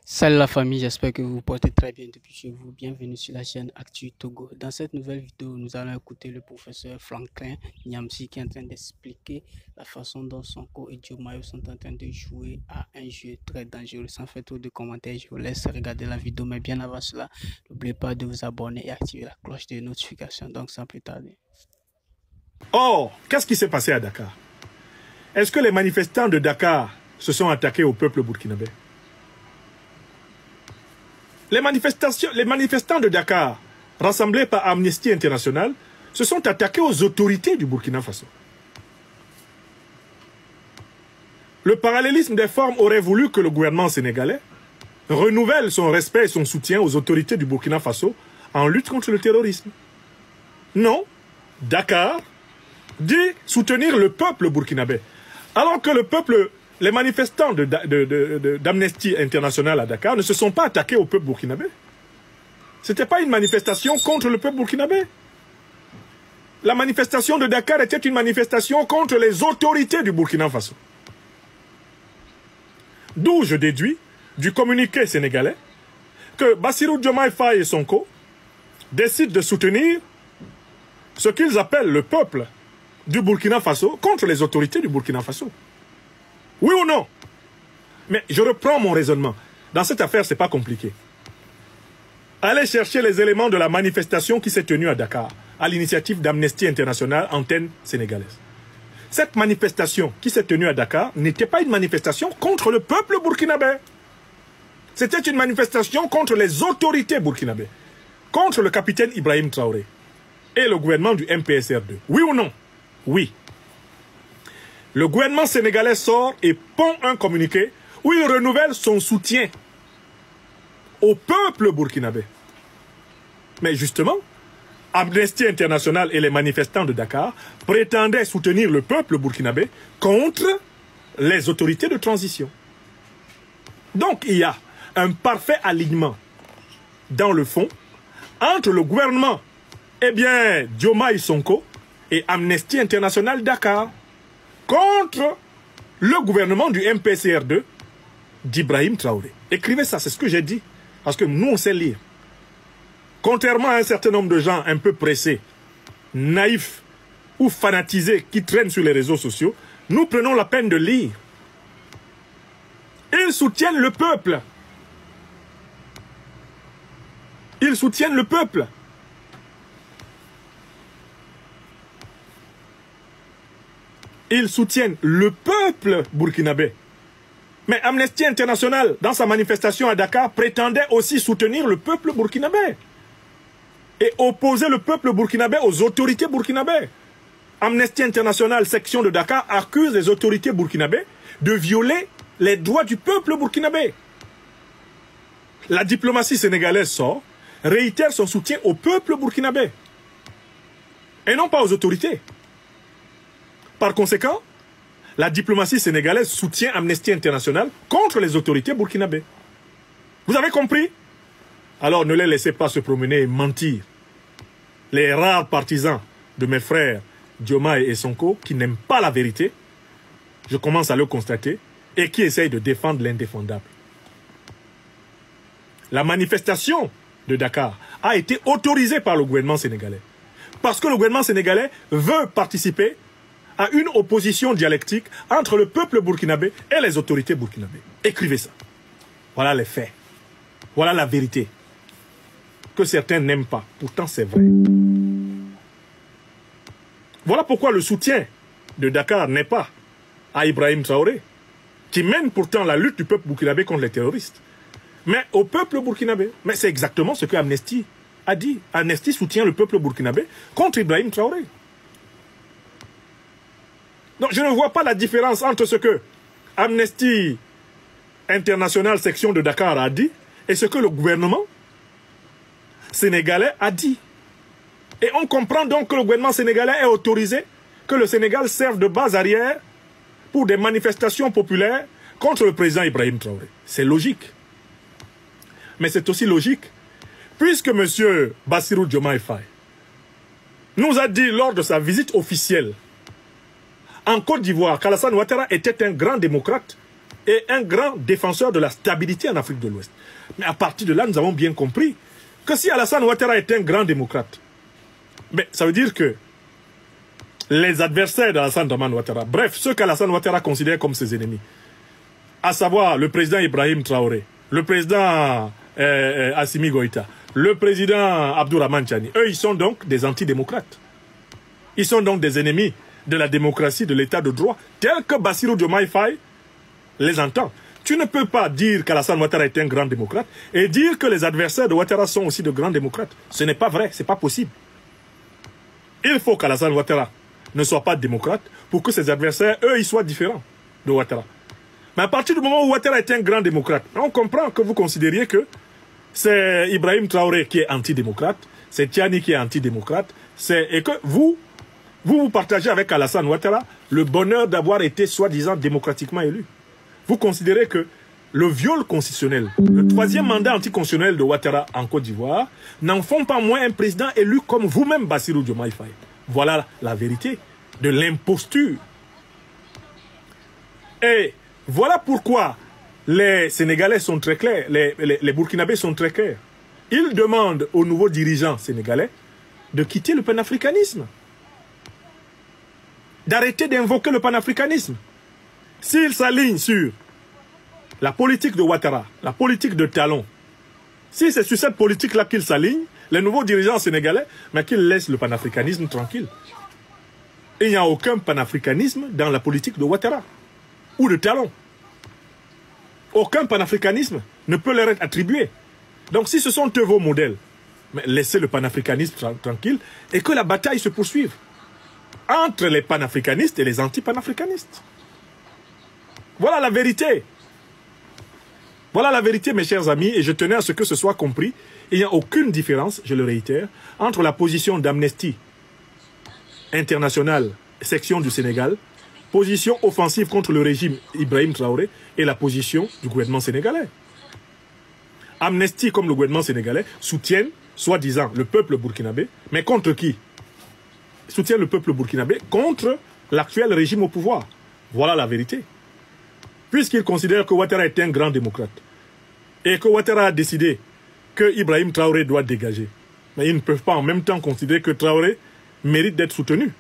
Salut la famille, j'espère que vous vous portez très bien depuis chez vous. Bienvenue sur la chaîne Actu Togo. Dans cette nouvelle vidéo, nous allons écouter le professeur Franklin Nyamsi qui est en train d'expliquer la façon dont Sonko et Diomaye sont en train de jouer à un jeu très dangereux. Sans faire trop de commentaires, je vous laisse regarder la vidéo. Mais bien avant cela, n'oubliez pas de vous abonner et activer la cloche de notification. Donc sans plus tarder. Or, qu'est-ce qui s'est passé à Dakar? Est-ce que les manifestants de Dakar se sont attaqués au peuple burkinabé? Les manifestants de Dakar, rassemblés par Amnesty International, se sont attaqués aux autorités du Burkina Faso. Le parallélisme des formes aurait voulu que le gouvernement sénégalais renouvelle son respect et son soutien aux autorités du Burkina Faso en lutte contre le terrorisme. Non, Dakar dit soutenir le peuple burkinabé, alors que les manifestants d'Amnesty International à Dakar ne se sont pas attaqués au peuple burkinabé. Ce n'était pas une manifestation contre le peuple burkinabé. La manifestation de Dakar était une manifestation contre les autorités du Burkina Faso. D'où je déduis du communiqué sénégalais que Bassirou Diomaye Faye et Sonko décident de soutenir ce qu'ils appellent le peuple du Burkina Faso contre les autorités du Burkina Faso. Oui ou non? Mais je reprends mon raisonnement. Dans cette affaire, ce n'est pas compliqué. Allez chercher les éléments de la manifestation qui s'est tenue à Dakar, à l'initiative d'Amnesty International, antenne sénégalaise. Cette manifestation qui s'est tenue à Dakar n'était pas une manifestation contre le peuple burkinabé. C'était une manifestation contre les autorités burkinabées, contre le capitaine Ibrahim Traoré et le gouvernement du MPSR2. Oui ou non? Oui. Le gouvernement sénégalais sort et pond un communiqué où il renouvelle son soutien au peuple burkinabé. Mais justement, Amnesty International et les manifestants de Dakar prétendaient soutenir le peuple burkinabé contre les autorités de transition. Donc il y a un parfait alignement dans le fond entre le gouvernement, Diomaye Sonko et Amnesty International Dakar contre le gouvernement du MPCR2 d'Ibrahim Traoré. Écrivez ça, c'est ce que j'ai dit. Parce que nous, on sait lire. Contrairement à un certain nombre de gens un peu pressés, naïfs ou fanatisés qui traînent sur les réseaux sociaux, nous prenons la peine de lire. Ils soutiennent le peuple. Ils soutiennent le peuple. Ils soutiennent le peuple burkinabé. Mais Amnesty International, dans sa manifestation à Dakar, prétendait aussi soutenir le peuple burkinabé et opposer le peuple burkinabé aux autorités burkinabées. Amnesty International, section de Dakar, accuse les autorités burkinabées de violer les droits du peuple burkinabé. La diplomatie sénégalaise sort, réitère son soutien au peuple burkinabé et non pas aux autorités. Par conséquent, la diplomatie sénégalaise soutient Amnesty International contre les autorités burkinabées. Vous avez compris? Alors ne les laissez pas se promener et mentir. Les rares partisans de mes frères Diomaye et Sonko qui n'aiment pas la vérité, je commence à le constater, et qui essayent de défendre l'indéfendable. La manifestation de Dakar a été autorisée par le gouvernement sénégalais. Parce que le gouvernement sénégalais veut participer à une opposition dialectique entre le peuple burkinabé et les autorités burkinabées. Écrivez ça. Voilà les faits. Voilà la vérité. Que certains n'aiment pas. Pourtant, c'est vrai. Voilà pourquoi le soutien de Dakar n'est pas à Ibrahim Traoré, qui mène pourtant la lutte du peuple burkinabé contre les terroristes, mais au peuple burkinabé. Mais c'est exactement ce que Amnesty a dit. Amnesty soutient le peuple burkinabé contre Ibrahim Traoré. Donc je ne vois pas la différence entre ce que Amnesty International section de Dakar a dit et ce que le gouvernement sénégalais a dit. Et on comprend donc que le gouvernement sénégalais est autorisé, que le Sénégal serve de base arrière pour des manifestations populaires contre le président Ibrahim Traoré. C'est logique. Mais c'est aussi logique puisque M. Bassirou Diomaye Faye nous a dit lors de sa visite officielle en Côte d'Ivoire qu'Alassane Ouattara était un grand démocrate et un grand défenseur de la stabilité en Afrique de l'Ouest. Mais à partir de là, nous avons bien compris que si Alassane Ouattara est un grand démocrate, mais ça veut dire que les adversaires d'Alassane Dramane Ouattara, bref, ceux qu'Alassane Ouattara considère comme ses ennemis, à savoir le président Ibrahim Traoré, le président Assimi Goïta, le président Abdourahmane Tchani, eux, ils sont donc des antidémocrates. Ils sont donc des ennemis de la démocratie, de l'état de droit, tels que Bassirou Diomaye Faye les entend. Tu ne peux pas dire qu'Alassane Ouattara est un grand démocrate et dire que les adversaires de Ouattara sont aussi de grands démocrates. Ce n'est pas vrai, ce n'est pas possible. Il faut qu'Alassane Ouattara ne soit pas démocrate pour que ses adversaires, eux, ils soient différents de Ouattara. Mais à partir du moment où Ouattara est un grand démocrate, on comprend que vous considériez que c'est Ibrahim Traoré qui est antidémocrate, c'est Tchani qui est antidémocrate, et que vous partagez avec Alassane Ouattara le bonheur d'avoir été soi-disant démocratiquement élu. Vous considérez que le viol constitutionnel, le troisième mandat anticonstitutionnel de Ouattara en Côte d'Ivoire, n'en font pas moins un président élu comme vous-même, Bassirou Diomaye Faye. Voilà la vérité de l'imposture. Et voilà pourquoi les Sénégalais sont très clairs, les Burkinabés sont très clairs. Ils demandent aux nouveaux dirigeants sénégalais de quitter le panafricanisme, d'arrêter d'invoquer le panafricanisme. S'ils s'alignent sur la politique de Ouattara, la politique de Talon, si c'est sur cette politique-là qu'ils s'alignent, les nouveaux dirigeants sénégalais, mais qu'ils laissent le panafricanisme tranquille. Il n'y a aucun panafricanisme dans la politique de Ouattara ou de Talon. Aucun panafricanisme ne peut leur être attribué. Donc si ce sont eux vos modèles, mais laissez le panafricanisme tranquille et que la bataille se poursuive entre les panafricanistes et les anti-panafricanistes. Voilà la vérité. Voilà la vérité, mes chers amis, et je tenais à ce que ce soit compris. Il n'y a aucune différence, je le réitère, entre la position d'Amnesty International, section du Sénégal, position offensive contre le régime Ibrahim Traoré, et la position du gouvernement sénégalais. Amnesty, comme le gouvernement sénégalais, soutiennent, soi-disant, le peuple burkinabé, mais contre qui? Soutiennent le peuple burkinabé contre l'actuel régime au pouvoir. Voilà la vérité. Puisqu'ils considèrent que Ouattara est un grand démocrate, et que Ouattara a décidé que Ibrahim Traoré doit dégager, mais ils ne peuvent pas en même temps considérer que Traoré mérite d'être soutenu.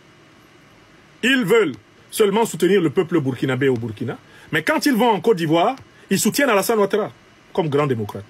Ils veulent seulement soutenir le peuple burkinabé au Burkina, mais quand ils vont en Côte d'Ivoire, ils soutiennent Alassane Ouattara comme grand démocrate.